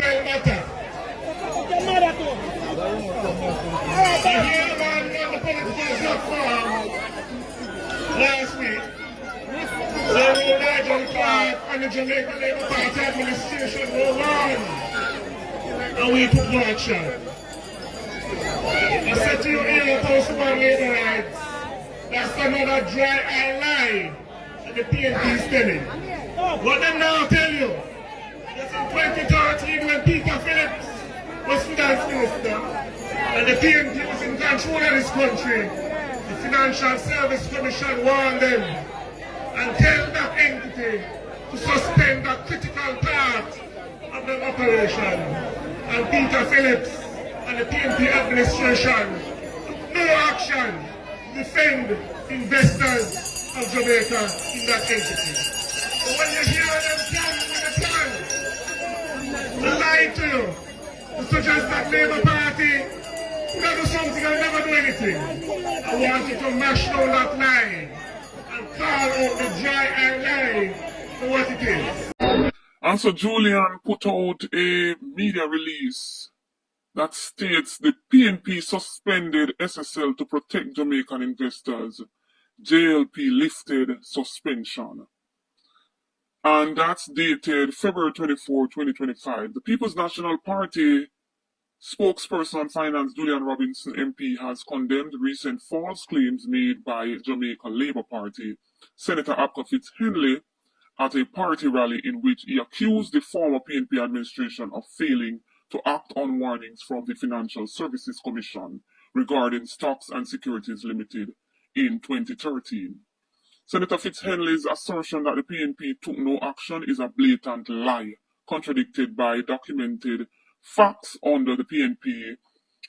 SSL matter. I hear the man on the political platform last week. So we Nigel Clark and the Jamaica Labour Party administration were wrong. And we took no action. I said to you earlier, post-war labor rights, that's another dry eye lie that the PNP is telling. What them now tell you? That's in 2013 when Peter Phillips was finance minister and the PNP was in control of this country. The Financial Service Commission warned them and tell that entity to suspend that critical part of the operation. And Peter Phillips and the PNP administration took no action to defend investors of Jamaica in that entity. But when you hear them planning with a plan to lie to you, to suggest that Labour Party will do something and never do anything, I want you to mash down that lie and call out the dry eye lie for what it is. And so Julian put out a media release that states the PNP suspended SSL to protect Jamaican investors. JLP lifted suspension. And that's dated February 24, 2025. The People's National Party spokesperson on finance Julian Robinson MP has condemned recent false claims made by Jamaica Labour Party Senator Abka Fitz-Henley at a party rally in which he accused the former PNP administration of failing to act on warnings from the Financial Services Commission regarding Stocks and Securities Limited in 2013. Senator Fitz-Henley's assertion that the PNP took no action is a blatant lie, contradicted by documented facts under the PNP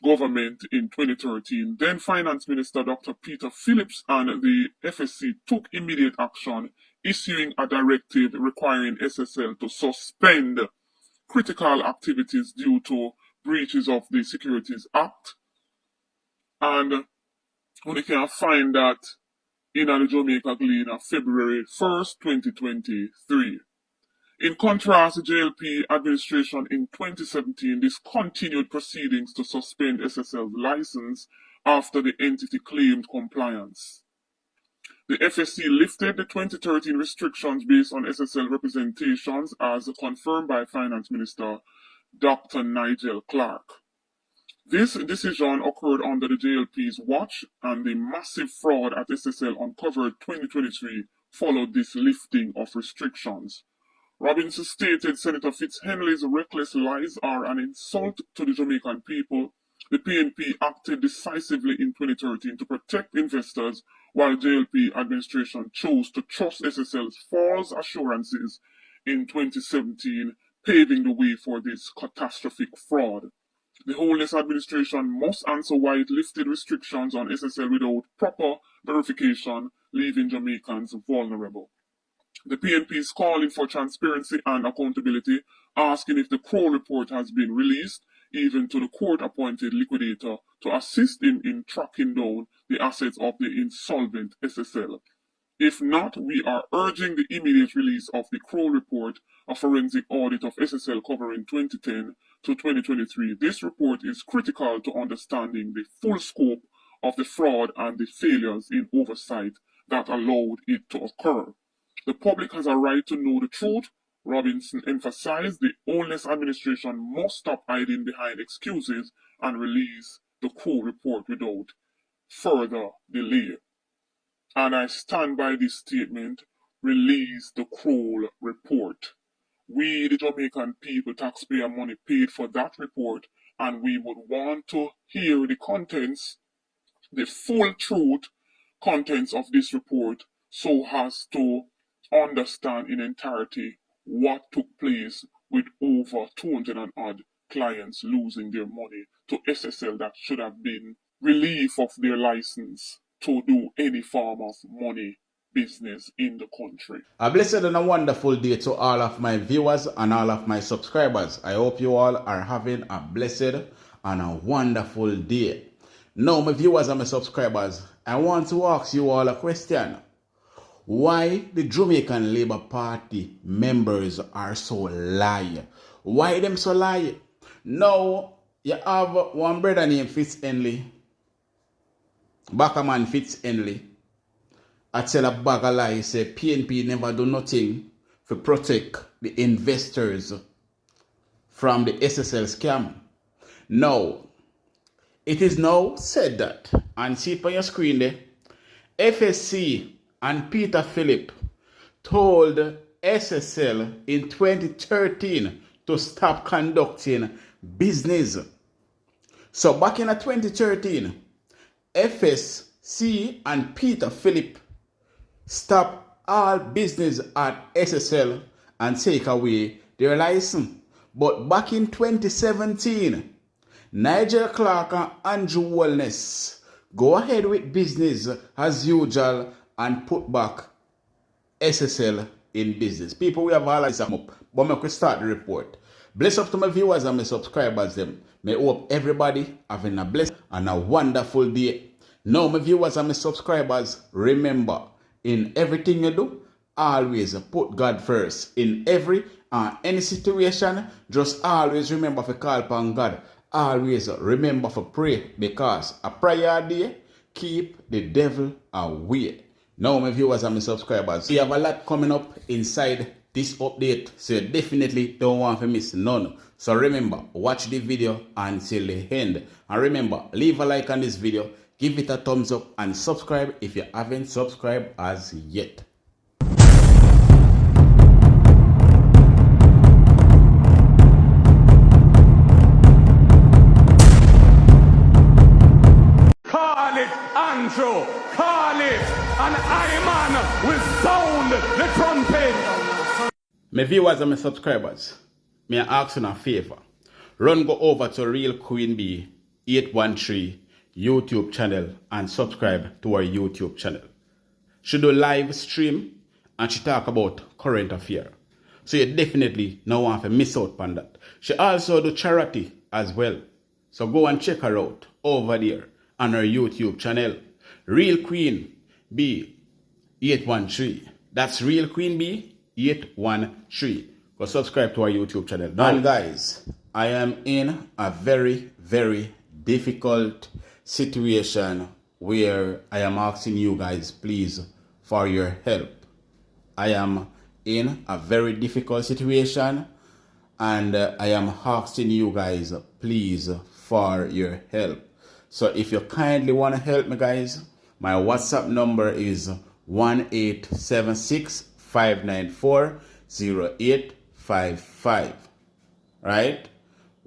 government in 2013. Then Finance Minister Dr. Peter Phillips and the FSC took immediate action, issuing a directive requiring SSL to suspend critical activities due to breaches of the Securities Act. And we can find that in the Jamaica Gleaner of February 1st, 2023. In contrast, the JLP administration in 2017 discontinued proceedings to suspend SSL's license after the entity claimed compliance. The FSC lifted the 2013 restrictions based on SSL representations as confirmed by Finance Minister Dr. Nigel Clark. This decision occurred under the JLP's watch, and the massive fraud at SSL uncovered 2023 followed this lifting of restrictions. Robinson stated Senator Fitz-Henley's reckless lies are an insult to the Jamaican people. The PNP acted decisively in 2013 to protect investors, while JLP administration chose to trust SSL's false assurances in 2017, paving the way for this catastrophic fraud. The Holness administration must answer why it lifted restrictions on SSL without proper verification, leaving Jamaicans vulnerable. The PNP is calling for transparency and accountability, asking if the Crow report has been released, even to the court-appointed liquidator, to assist him in tracking down the assets of the insolvent SSL. If not, we are urging the immediate release of the Crow report, a forensic audit of SSL covering 2010 to 2023. This report is critical to understanding the full scope of the fraud and the failures in oversight that allowed it to occur. The public has a right to know the truth. Robinson emphasized the Holness administration must stop hiding behind excuses and release the Crow report without further delay. And I stand by this statement, release the Crow report. We, the Jamaican people, taxpayer money paid for that report, and we would want to hear the contents, the full truth contents of this report, so as to understand in entirety what took place with over 200 and odd clients losing their money to SSL that should have been relief of their license to do any form of money business in the country. A blessed and a wonderful day to all of my viewers and all of my subscribers. I hope you all are having a blessed and a wonderful day. Now, my viewers and my subscribers, I want to ask you all a question. Why the Jamaican Labour Party members are so lying? Why them so lie? Now, you have one brother named Fitzhenley, Backerman Fitzhenley. I tell a bag of lie, say PNP never do nothing to protect the investors from the SSL scam. Now, it is now said that, and see it on your screen there, FSC and Peter Phillip told SSL in 2013 to stop conducting business. So back in 2013, FSC and Peter Phillip stopped all business at SSL and take away their license. But back in 2017, Nigel Clark and Andrew Wellness go ahead with business as usual and put back SSL in business. People, we have all eyes up, but we start the report. Bless up to my viewers and my subscribers them. May hope everybody having a blessed and a wonderful day. Now, my viewers and my subscribers, remember, in everything you do, always put God first. In every and any situation, just always remember to call upon God. Always remember to pray, because a prayer day keep the devil away. Now, my viewers and my subscribers, we have a lot coming up inside this update, so you definitely don't want to miss none. So remember, watch the video until the end. And remember, leave a like on this video, give it a thumbs up, and subscribe if you haven't subscribed as yet. Call it Andrew, call it, and I man will sound the trumpet. My viewers and my subscribers, may I ask you a favor. Run go over to Real Queen Bee 813 YouTube channel and subscribe to our YouTube channel. She do live stream and she talk about current affair. So you definitely don't want to miss out on that. She also do charity as well. So go and check her out over there on her YouTube channel. Real Queen Bee 813. That's Real Queen Bee 813. Go subscribe to our YouTube channel. And guys, I am in a very, very difficult situation where I am asking you guys, please, for your help. I am in a very difficult situation and I am asking you guys, please, for your help. So if you kindly want to help me, guys, my WhatsApp number is 1-876-594-0855. Right?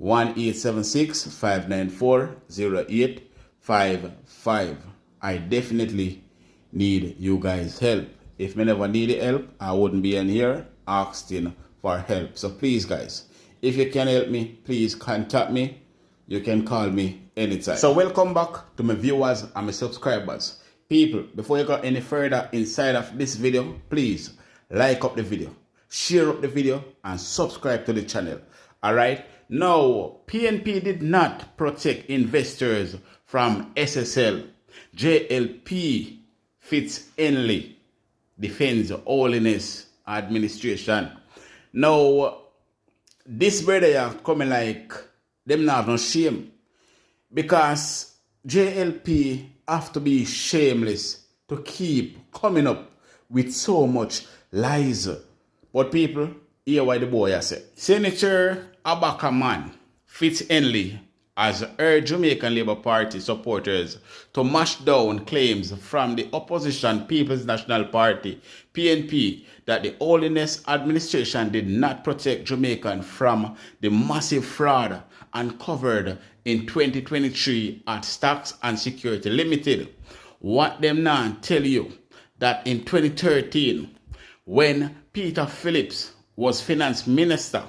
1-876-594-0855. I definitely need you guys' help. If me never needed help, I wouldn't be in here asking for help. So please, guys, if you can help me, please contact me. You can call me anytime. So welcome back to my viewers and my subscribers. People, before you go any further inside of this video, please like up the video, share up the video, and subscribe to the channel. Alright? Now, PNP did not protect investors from SSL. JLP Fitzhenley defends holiness administration. Now, this brother are coming like them not have no shame, because JLP have to be shameless to keep coming up with so much lies. But people, hear what the boy has said. Senator Abakaman Fitzhenley has urged Jamaican Labour Party supporters to mash down claims from the opposition People's National Party, PNP, that the Holiness administration did not protect Jamaicans from the massive fraud uncovered in 2023 at Stocks and Security Limited. What them now tell you that in 2013, when Peter Phillips was finance minister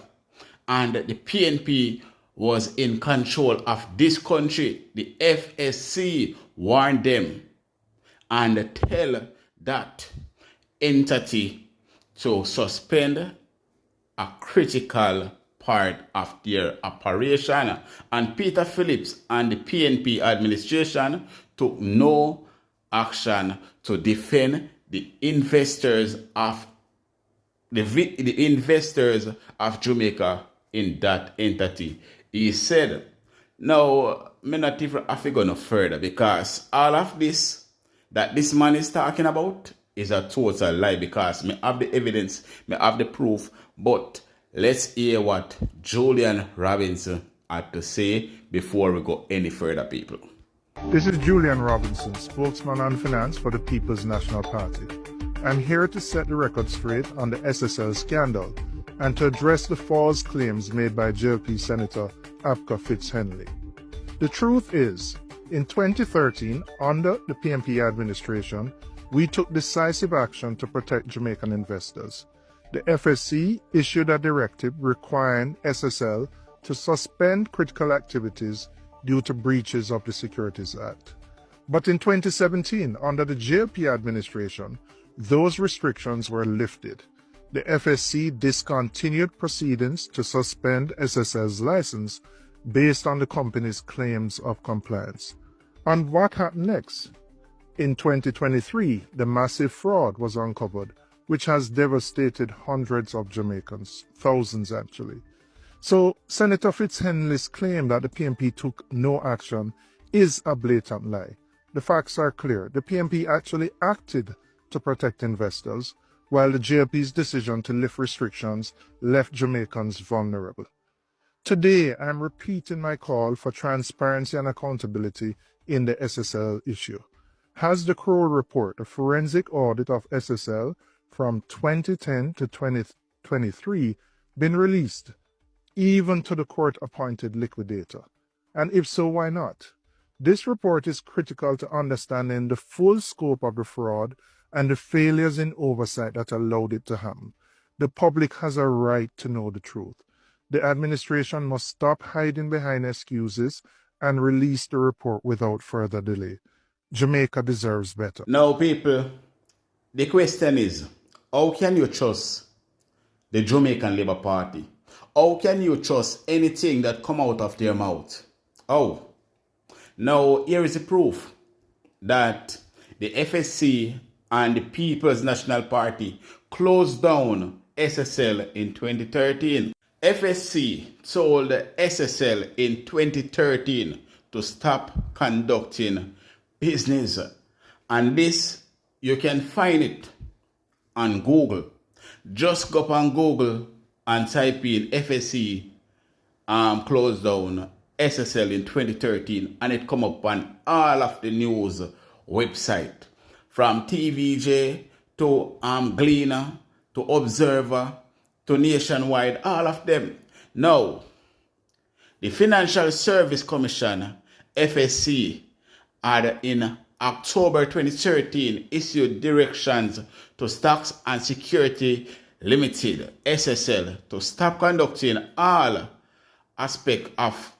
and the PNP was in control of this country, the FSC warned them and tell that entity to suspend a critical part of their operation. And Peter Phillips and the PNP administration took no action to defend the investors of the investors of Jamaica in that entity. He said, now, me not even have to go no further because all of this that this man is talking about is a total lie because me have the evidence, me have the proof, but let's hear what Julian Robinson had to say before we go any further, people. This is Julian Robinson, spokesman on finance for the People's National Party. I'm here to set the record straight on the SSL scandal and to address the false claims made by JLP Senator Abka Fitz-Henley. The truth is, in 2013, under the PNP administration, we took decisive action to protect Jamaican investors. The FSC issued a directive requiring SSL to suspend critical activities due to breaches of the Securities Act. But in 2017, under the JLP administration, those restrictions were lifted. The FSC discontinued proceedings to suspend SSL's license based on the company's claims of compliance. And what happened next? In 2023, the massive fraud was uncovered, which has devastated hundreds of Jamaicans, thousands actually. So Senator Fitz-Henley's claim that the PNP took no action is a blatant lie. The facts are clear. The PNP actually acted to protect investors, while the JLP's decision to lift restrictions left Jamaicans vulnerable. Today, I'm repeating my call for transparency and accountability in the SSL issue. Has the Crow report, a forensic audit of SSL from 2010 to 2023, been released, even to the court-appointed liquidator? And if so, why not? This report is critical to understanding the full scope of the fraud and the failures in oversight that allowed it to happen. The public has a right to know the truth. The administration must stop hiding behind excuses and release the report without further delay. Jamaica deserves better. Now, people, the question is, how can you trust the Jamaican Labour Party? How can you trust anything that come out of their mouth? Oh, now here is the proof that the FSC and the People's National Party closed down SSL in 2013. FSC told SSL in 2013 to stop conducting business. And this, you can find it on Google. Just go up on Google and type in FSC closed down SSL in 2013 and it come up on all of the news website. From TVJ to Gleaner to Observer to Nationwide, all of them. Now, the Financial Service Commission, FSC, had in October 2013 issued directions to Stocks and Security Limited, SSL, to stop conducting all aspects of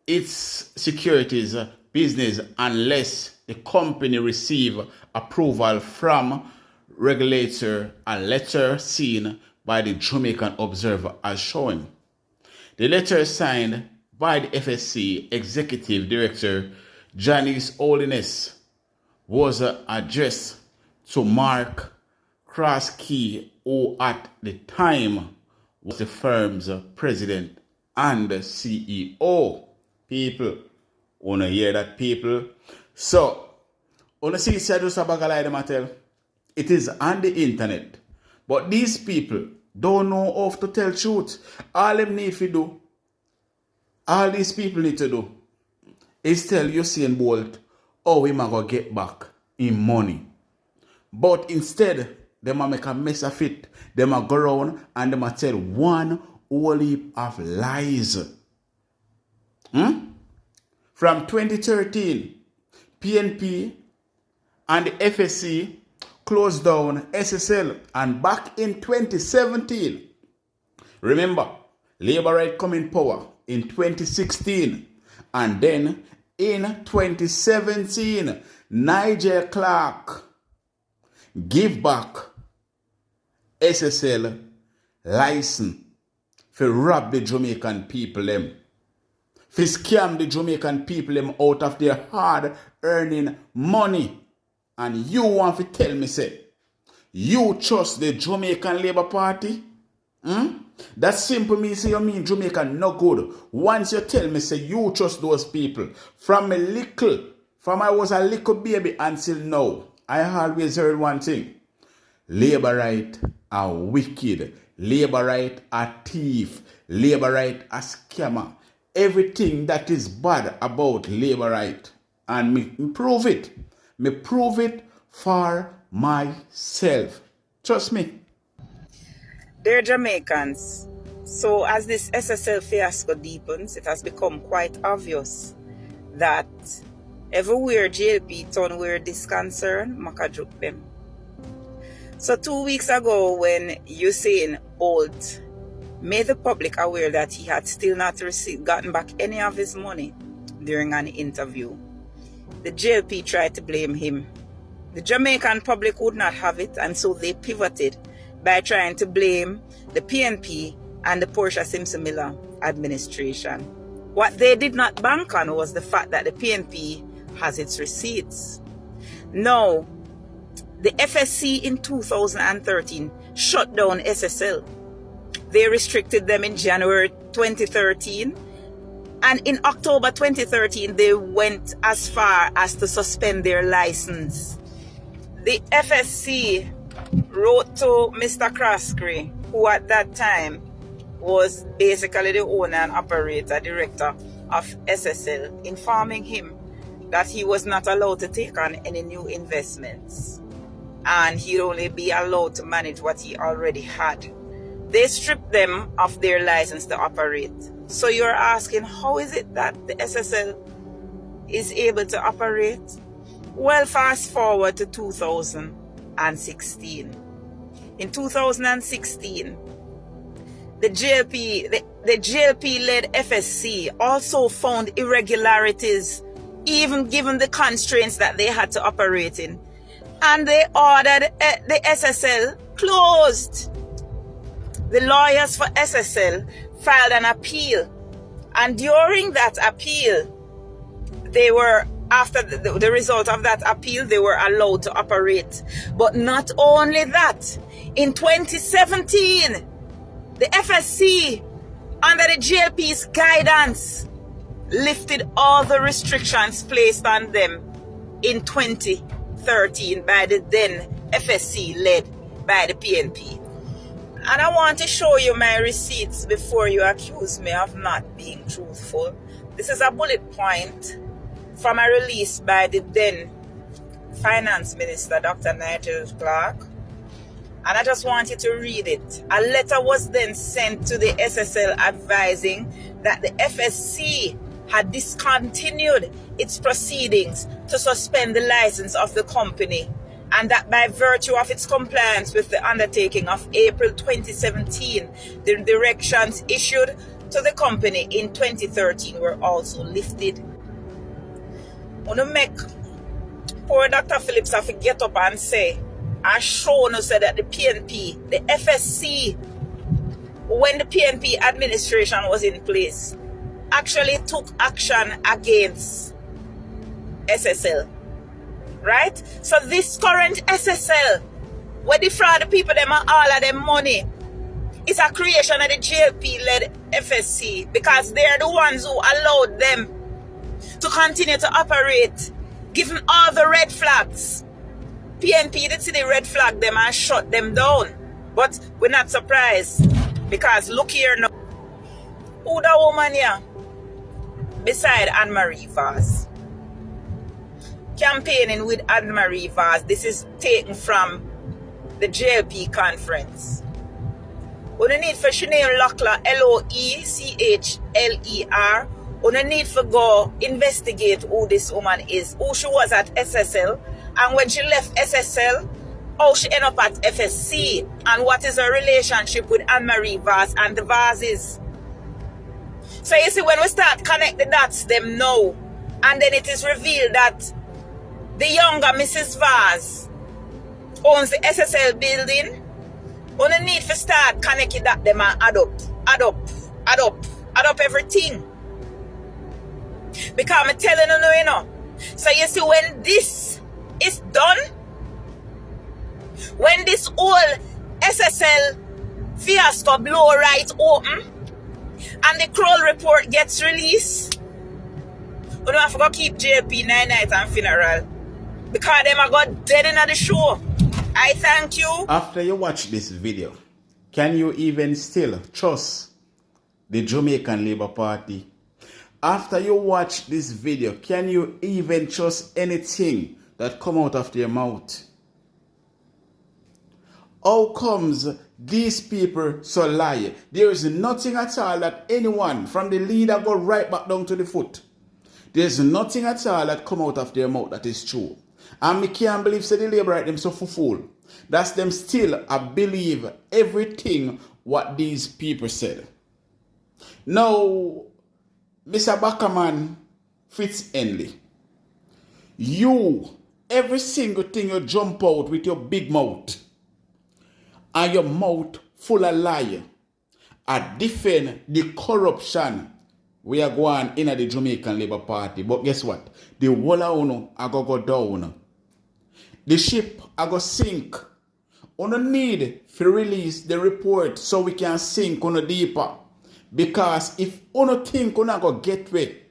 its securities business unless the company receive approval from regulator, a letter seen by the Jamaican Observer as showing. The letter signed by the FSC Executive Director Janice Holiness was addressed to Mark Krasky, who at the time was the firm's president and CEO. People, wanna hear that, people? So, wanna see it's just a bag of lie, them tell. It is on the internet. But these people don't know how to tell truth. All them need to do, all these people need to do, is tell Usain Bolt how he might go get back in money. But instead, they might make a mess of it. They might go around and they might tell one whole heap of lies. From 2013, PNP and the FSC closed down SSL, and back in 2017, remember, Labour Right come in power in 2016, and then in 2017, Nigel Clark give back SSL license for rob the Jamaican people them, for scam the Jamaican people them out of their hard earning money. And you want to tell me, say, you trust the Jamaican Labour Party? That simple me say you mean Jamaica no good. Once you tell me say you trust those people. From I was a little baby until now, I always heard one thing. Labor right are wicked. Labor right are thief. Labor right are scammer. Everything that is bad about labor right. And me prove it. Me prove it for myself. Trust me. They're Jamaicans. So as this SSL fiasco deepens, it has become quite obvious that everywhere JLP turn where this concern, Maka joke them. So 2 weeks ago when Usain Bolt made the public aware that he had still not gotten back any of his money during an interview, the JLP tried to blame him. The Jamaican public would not have it, and so they pivoted by trying to blame the PNP and the Portia Simpson Miller administration. What they did not bank on was the fact that the PNP has its receipts. Now, the FSC in 2013 shut down SSL. They restricted them in January 2013, and in October 2013 they went as far as to suspend their license. The FSC wrote to Mr. Croskery, who at that time was basically the owner and operator, director of SSL, informing him that he was not allowed to take on any new investments and he'd only be allowed to manage what he already had. They stripped them of their license to operate. So you're asking, how is it that the SSL is able to operate? Well, fast forward to 2016. In 2016, the JLP-led FSC also found irregularities, even given the constraints that they had to operate in. And they ordered the SSL closed. The lawyers for SSL filed an appeal. And during that appeal, they were, after the result of that appeal, they were allowed to operate. But not only that, in 2017, the FSC, under the JLP's guidance, lifted all the restrictions placed on them in 2013 by the then FSC led by the PNP. And I want to show you my receipts before you accuse me of not being truthful. This is a bullet point from a release by the then Finance Minister, Dr. Nigel Clark. And I just want you to read it. A letter was then sent to the SSL advising that the FSC had discontinued its proceedings to suspend the license of the company, and that by virtue of its compliance with the undertaking of April 2017, the directions issued to the company in 2013 were also lifted. I want to make poor Dr. Phillips have to get up and say, and show us that the PNP, the FSC, when the PNP administration was in place, actually took action against SSL. Right? So this current SSL, where defraud the people them and all of them money, is a creation of the JLP-led FSC, because they're the ones who allowed them to continue to operate, given all the red flags. PNP did see the red flag them and shut them down. But we're not surprised, because look here now. Who the woman here beside Anne-Marie Vaz? Campaigning with Anne-Marie Vaz. This is taken from the JLP conference. We don't need for Sinead Locklear, Loechler. We don't need for go investigate who this woman is, who she was at SSL, and when she left SSL, how she ended up at FSC, and what is her relationship with Anne-Marie Vaz and the Vazes. So you see, when we start connect the dots them now, and then it is revealed that the younger Mrs. Vaz owns the SSL building, we don't need to start connecting that them and add up everything. Because I'm telling you now. So you see, when this is done, when this whole SSL fiasco blow right open and the Kroll report gets released. We don't have to go keep JLP 9 nights and funeral because them are got dead in the show. I thank you. After you watch this video, can you even still trust the Jamaican Labour Party? After you watch this video, can you even trust anything that come out of their mouth? How comes these people so lie? There is nothing at all that anyone from the leader go right back down to the foot. There's nothing at all that come out of their mouth that is true. And me can't believe say the Labour right them so fool. That's them still I believe everything what these people said. Now, Mr. Backerman Fitz-Henley, you, every single thing you jump out with your big mouth and your mouth full of lie, I defend the corruption we are going in the Jamaican Labour Party. But guess what? The whole of uno are going to go down. The ship are going to sink. Uno need to release the report so we can sink uno deeper. Because if uno think uno go get way,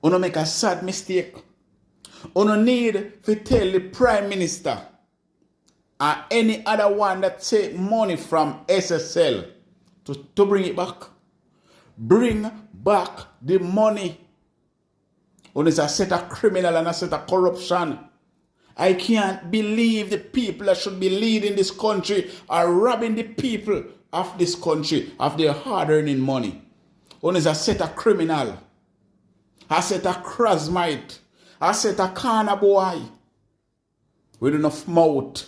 uno make a sad mistake. Uno need to tell the Prime Minister and any other one that take money from SSL to bring it back. Bring back the money. Uno is a set of criminal and a set of corruption. I can't believe the people that should be leading this country are robbing the people of this country of their hard-earning money. One is a set of criminal, a set of crasmite, a set of corner boy with enough mouth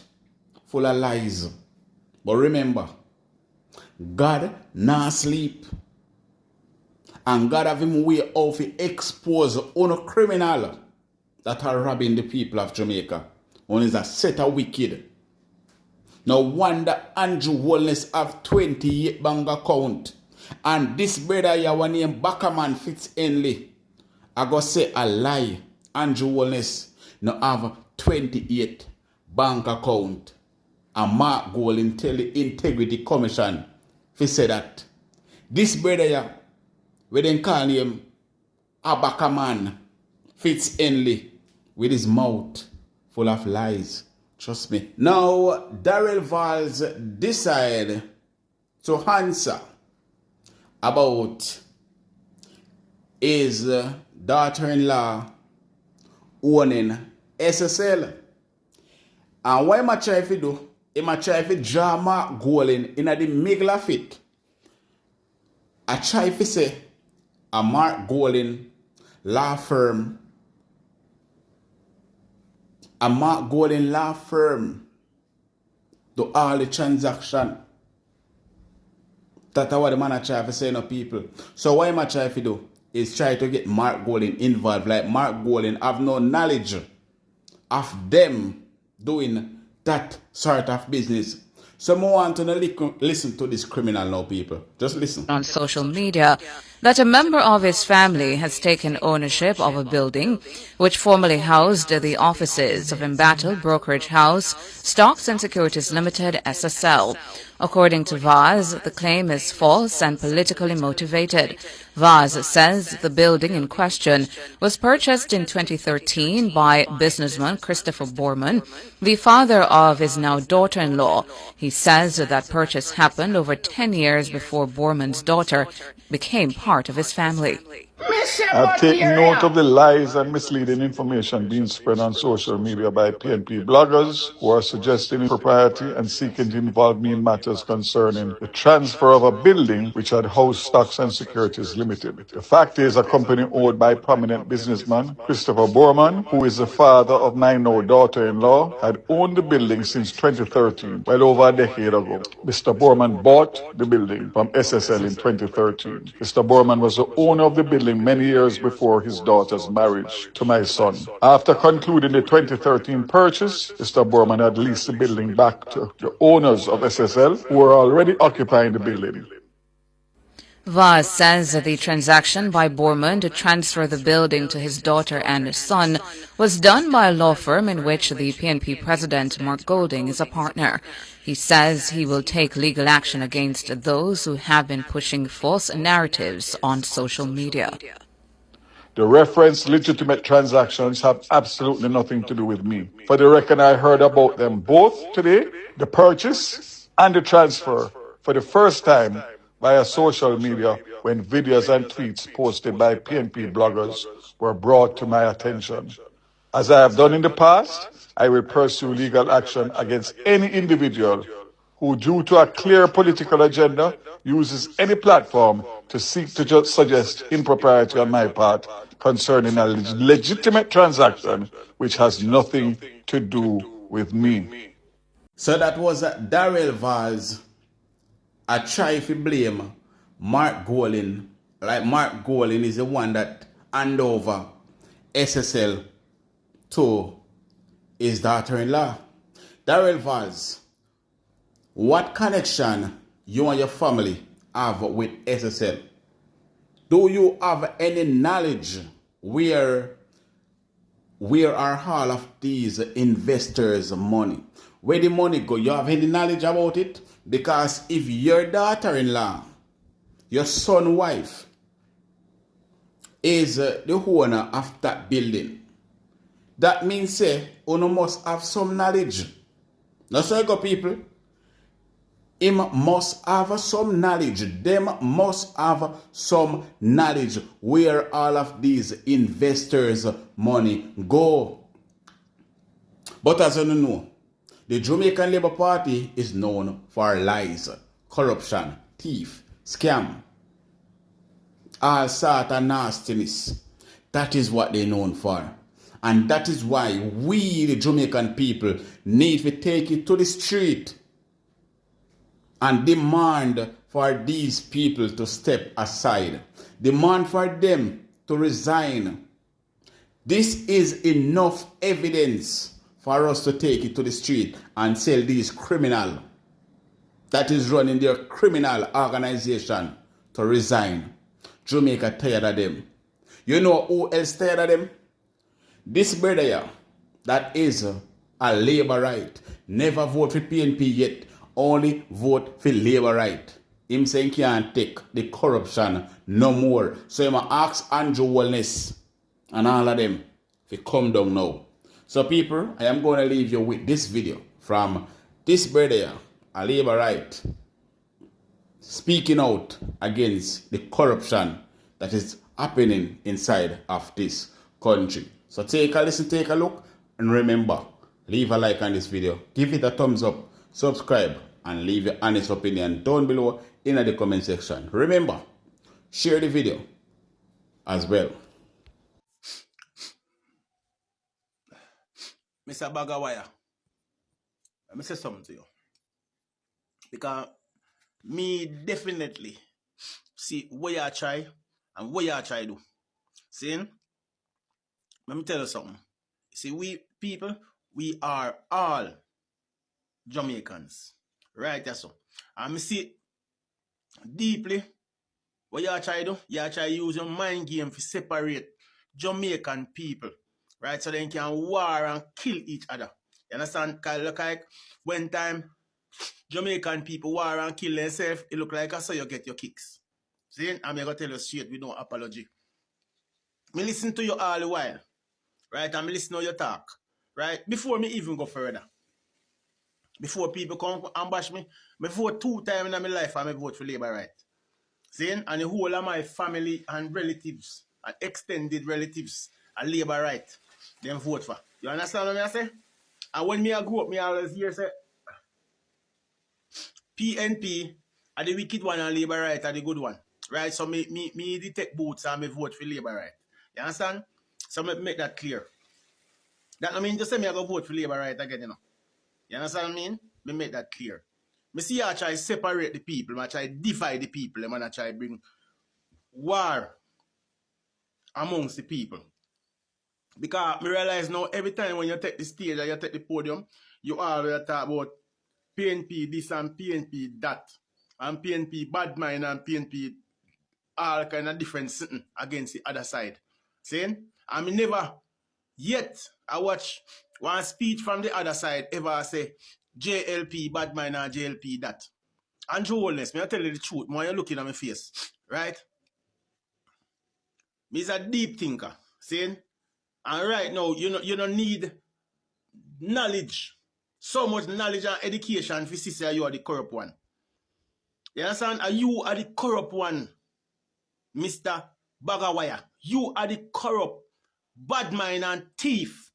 full of lies. But remember, God not sleep. And God have him way off to expose on criminal that are robbing the people of Jamaica. One is a set of wicked. No wonder Andrew Wallace have 28 bank account. And this brother here one name Backerman Fitz-Henley. I go say a lie. Andrew Wallace no have 28 bank account. And Mark Golding tell the Integrity Commission he said that. This brother here, we then call him a Backerman Fitz-Henley with his mouth full of lies. Trust me. Now, Darrell Valls decide to answer about his daughter-in-law owning SSL. And what am I trying to do? I try to draw Mark Golding in the middle of it. I try to say a Mark Golding law firm, a Mark Golding law firm do all the transaction. That's what the man I try to say no people. So what am I trying to do? Is try to get Mark Golding involved. Like Mark Golding have no knowledge of them doing that sort of business. So I want to listen to this criminal now, people. Just listen. On social media that a member of his family has taken ownership of a building which formerly housed the offices of Embattled Brokerage House, Stocks and Securities Limited, SSL. According to Vaz, the claim is false and politically motivated. Vaz says the building in question was purchased in 2013 by businessman Christopher Borman, the father of his now daughter-in-law. He says that purchase happened over 10 years before Borman's daughter became part of his family. I've taken note of the lies and misleading information being spread on social media by PNP bloggers who are suggesting impropriety and seeking to involve me in matters concerning the transfer of a building which had housed Stocks and Securities Limited. The fact is, a company owned by prominent businessman Christopher Borman, who is the father of my now daughter-in-law, had owned the building since 2013, well over a decade ago. Mr. Borman bought the building from SSL in 2013. Mr. Borman was the owner of the building many years before his daughter's marriage to my son. After concluding the 2013 purchase, Mr. Borman had leased the building back to the owners of SSL who were already occupying the building. Vaz says that the transaction by Borman to transfer the building to his daughter and son was done by a law firm in which the PNP president, Mark Golding, is a partner. He says he will take legal action against those who have been pushing false narratives on social media. The referenced legitimate transactions have absolutely nothing to do with me. For the record, I heard about them both today, the purchase and the transfer, for the first time via social media when videos and tweets posted by PNP bloggers were brought to my attention. As I have done in the past, I will pursue legal action against any individual who, due to a clear political agenda, uses any platform to seek to suggest impropriety on my part concerning a legitimate transaction which has nothing to do with me. So that was Darrell Vaz. I try to blame Mark Golding, like Mark Golding is the one that hand over SSL to his daughter-in-law. Darrell Vaz, what connection you and your family have with SSL? Do you have any knowledge where are all of these investors' money? Where the money go? You have any knowledge about it? Because if your daughter-in-law, your son wife, is the owner of that building, that means say you must have some knowledge. Now so you go people. Him must have some knowledge. Them must have some knowledge where all of these investors' money go. But as you know, the Jamaican Labour Party is known for lies, corruption, thief, scam, all sort of nastiness. That is what they're known for. And that is why we, the Jamaican people, need to take it to the street and demand for these people to step aside. Demand for them to resign. This is enough evidence for us to take it to the street and tell these criminals that is running their criminal organization to resign. Jamaica tired of them. You know who else tired of them? This brother here, that is a Labour right, never vote for PNP yet, only vote for Labour right. Him saying he can't take the corruption no more. So he must ask Andrew Wellness and all of them to come down now. So people, I am going to leave you with this video from this brother here, a Labour right, speaking out against the corruption that is happening inside of this country. So take a listen, take a look, and remember, leave a like on this video, give it a thumbs up, subscribe, and leave your honest opinion down below in the comment section. Remember, share the video as well. Mr. Bagawaya, let me say something to you. Because me definitely see what you try and what you try to do. See? Let me tell you something. See, we people, we are all Jamaicans. Right, that's so. And me see deeply what you try to do. You try to use your mind game to separate Jamaican people. Right, so they can war and kill each other. You understand? Because look like when time Jamaican people war and kill themselves, it look like so you get your kicks. See? I'm going to tell you straight with no apology. Me listen to you all the while. Right? And me listen to your talk. Right? Before me even go further. Before people come and bash me, I vote 2 times in my life and I vote for Labour right. See? And the whole of my family and relatives and extended relatives are Labour right. Them vote for. You understand what I say? And when me I grew up, me always hear say PNP are the wicked one and Labour right are the good one. Right? So me detect both and me vote for Labour right. You understand? So me make that clear. That I mean just say me I go vote for Labour right again, you know. You understand what I mean? Me make that clear. Me see I try to separate the people, I try to divide the people, and I try to bring war amongst the people. Because I realize now every time when you take the stage and you take the podium, you always talk about PNP this and PNP that. And PNP bad mind and PNP all kind of different something against the other side. Saying? I mean, never yet I watch one speech from the other side ever say JLP bad mind or JLP that. Andrew Holness, me I tell you the truth, more you looking at my face, right? Me is a deep thinker, saying, and right now you don't need knowledge, so much knowledge and education for say you are the corrupt one. You understand? And you are the corrupt one, Mr. Bagawaya. You are the corrupt, bad mind and thief.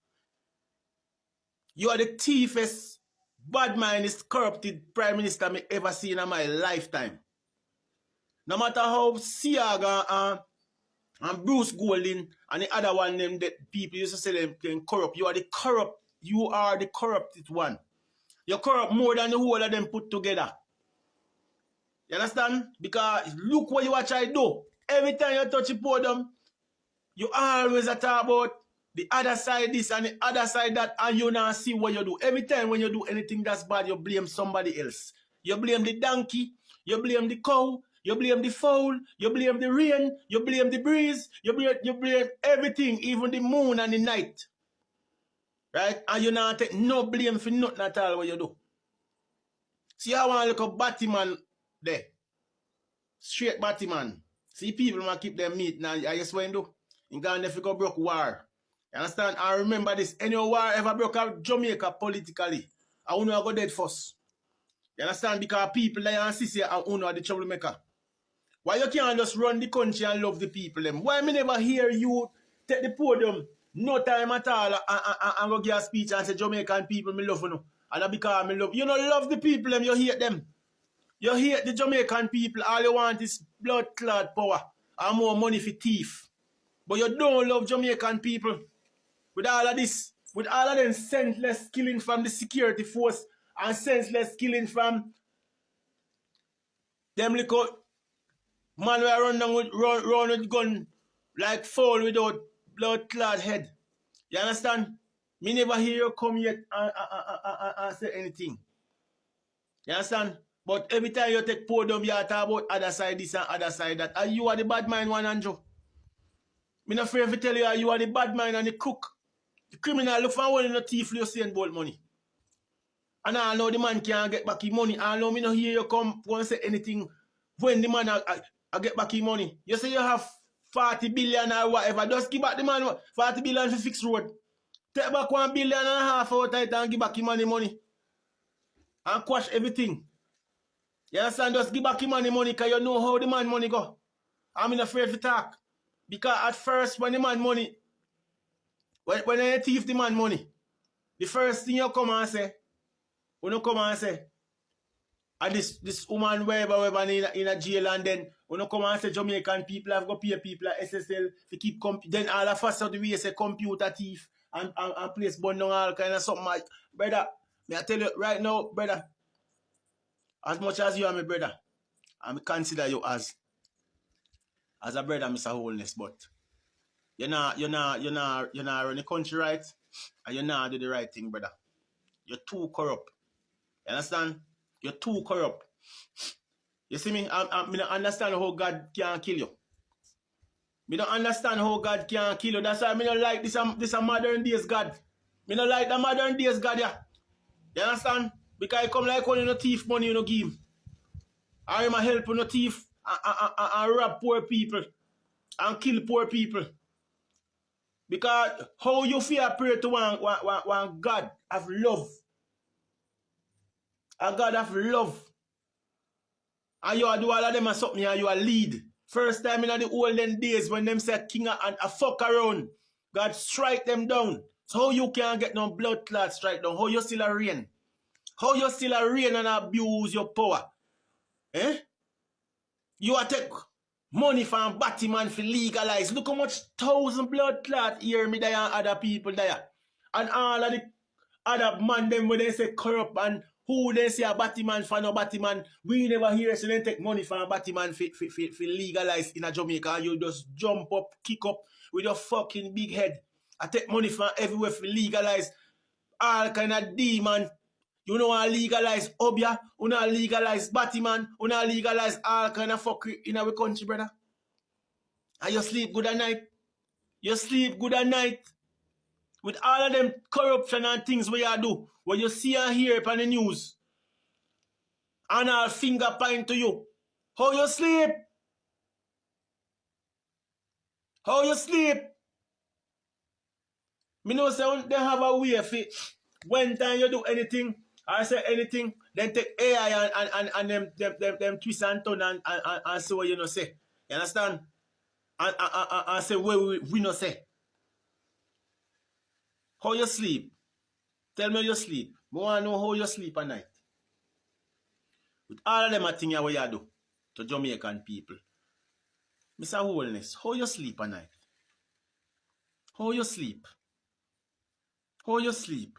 You are the thiefest, bad mindest, corrupted prime minister me ever seen in my lifetime. No matter how Siaga and Bruce Golding and the other one them that people used to say them can corrupt. You are the corrupt. You are the corrupted one. You're corrupt more than the whole of them put together. You understand? Because look what you are trying to do. Every time you touch the podium, you always talk about the other side this and the other side that, and you not see what you do. Every time when you do anything that's bad, you blame somebody else. You blame the donkey, you blame the cow, you blame the fowl, you blame the rain, you blame the breeze, you blame everything, even the moon and the night. Right? And you not take no blame for nothing at all what you do. See how I look a Batman there. Straight Batman. See people might keep their meat now. I just want to do. In Ghana, if you go broke war. You understand? I remember this. Any war ever broke out Jamaica politically, I want to go dead first. You understand? Because people like and Sissy and Uno are the troublemaker. Why you can't just run the country and love the people them? Why me never hear you take the podium, no time at all, and go give a speech and say Jamaican people me love you? And that because me love you don't love the people them, you hate them. You hate the Jamaican people, all you want is blood clot power and more money for thief. But you don't love Jamaican people. With all of this, with all of them senseless killing from the security force and senseless killing from them little man who run down with gun like fowl without blood clot head. You understand? Me never hear you come yet and say anything. You understand? But every time you take podium, you talk about other side this and other side that. And you are the bad mind one, Andrew. Me not afraid to tell you are the bad mind and the crook. The criminal look for one in the thief you saying about money. And I know the man can't get back his money. I know me not hear you come won't say anything when the man I get back his money. You say you have 40 billion or whatever. Just give back the man 40 billion for fix road. Take back 1.5 billion out of it and give back his money. And quash everything. You understand? Just give back his money because you know how the man money go. I'm not afraid to talk. Because at first when the man money, when you thief the man money, the first thing you come and say, when you come and say, and this woman wherever in a jail, and then when you come and say Jamaican people have got pay people at SSL to keep then all of us out the way say computer thief and place bun down all kind of something like, brother, may I tell you right now, brother, as much as you are my brother, I consider you as a brother, Mr. Holness, but you're not run the country right, and you're not do the right thing, brother. You're too corrupt. You understand? You're too corrupt. You see me? I don't understand how God can kill you. I don't understand how God can kill you. That's why I don't like this a modern days God. I don't like the modern days God, yeah. You understand? Because I come like when you no thief money, you no give him. I am a help you no thief and rob poor people and kill poor people. Because how you feel pray to one God of love. A God of love. And you do all of them and something and you are lead. First time in the olden days when them say king and a fuck around, God strike them down. So how you can't get no blood clot strike down? How you still a reign? How you still a reign and abuse your power? Eh? You are take money from Batman for legalize. Look how much 1,000 blood clot here me there and other people there. And all of the other man them when they say corrupt and who they say a Batman for no Batman, we never hear so they take money from a Batman for legalize in a Jamaica and you just jump up, kick up with your fucking big head. I take money from everywhere for legalize all kind of demon. You know I legalize Obia, you know I legalize Batman, you know I legalize all kind of fuckery in our country, brother. And you sleep good at night. You sleep good at night. With all of them corruption and things where you do, where you see and hear upon the news, and all finger point to you. How you sleep? How you sleep? Me know say they have a way for when time you do anything, or say anything, then take AI and them twist and turn and say what you know say. You understand? And say what we no say. How you sleep? Tell me how you sleep. I want to know how you sleep at night. With all of them a thing what you do to Jamaican people. Mr. Holness, how you sleep at night? How you sleep? How you sleep?